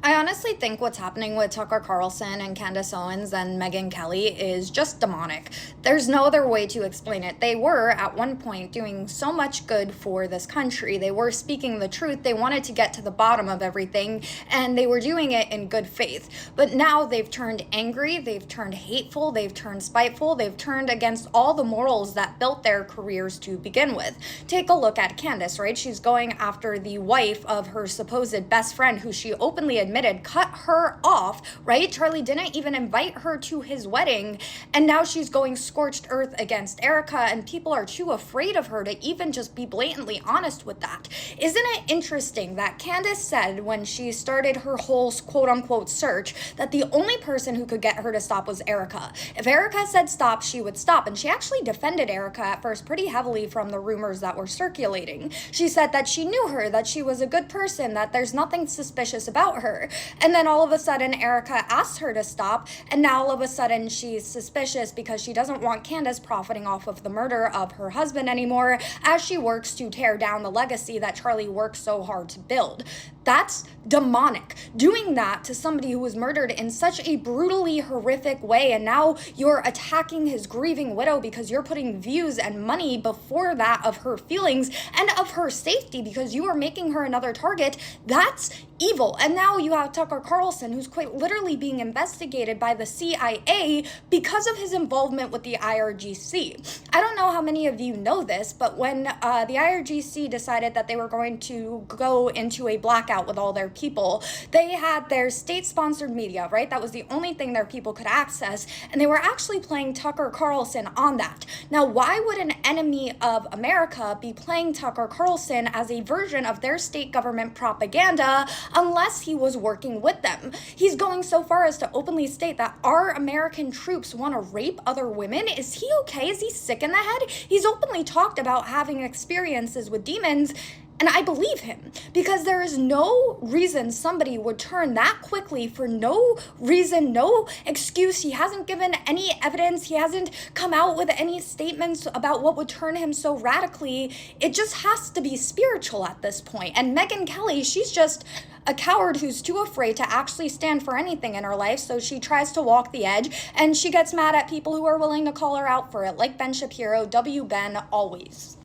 I honestly think what's happening with Tucker Carlson and Candace Owens and Megyn Kelly is just demonic. There's no other way to explain it. They were, at one point, doing so much good for this country. They were speaking the truth. They wanted to get to the bottom of everything, and they were doing it in good faith. But now they've turned angry, they've turned hateful, they've turned spiteful, they've turned against all the morals that built their careers to begin with. Take a look at Candace, right? She's going after the wife of her supposed best friend, who she openly admitted cut her off, right? Charlie didn't even invite her to his wedding, and now she's going scorched earth against Erica, and people are too afraid of her to even just be blatantly honest with that. Isn't it interesting that Candace said when she started her whole quote-unquote search that the only person who could get her to stop was Erica? If Erica said stop, she would stop, and she actually defended Erica at first pretty heavily from the rumors that were circulating. She said that she knew her, that she was a good person, that there's nothing suspicious about her. And then all of a sudden, Erica asked her to stop, and now all of a sudden she's suspicious because she doesn't want Candace profiting off of the murder of her husband anymore, as she works to tear down the legacy that Charlie worked so hard to build. That's demonic. Doing that to somebody who was murdered in such a brutally horrific way, and now you're attacking his grieving widow because you're putting views and money before that of her feelings and of her safety because you are making her another target. That's evil. And now you have Tucker Carlson, who's quite literally being investigated by the CIA because of his involvement with the IRGC. I don't know how many of you know this, but when the IRGC decided that they were going to go into a blackout with all their people, they had their state-sponsored media, right? That was the only thing their people could access, and they were actually playing Tucker Carlson on that. Now, why would an enemy of America be playing Tucker Carlson as a version of their state government propaganda unless he was working with them? He's going so far as to openly state that our American troops want to rape other women. Is he okay? Is he sick in the head? He's openly talked about having experiences with demons, and I believe him, because there is no reason somebody would turn that quickly for no reason, no excuse. He hasn't given any evidence. He hasn't come out with any statements about what would turn him so radically. It just has to be spiritual at this point. And Megyn Kelly, she's just a coward who's too afraid to actually stand for anything in her life, so she tries to walk the edge, and she gets mad at people who are willing to call her out for it, like Ben Shapiro, W. Ben, always.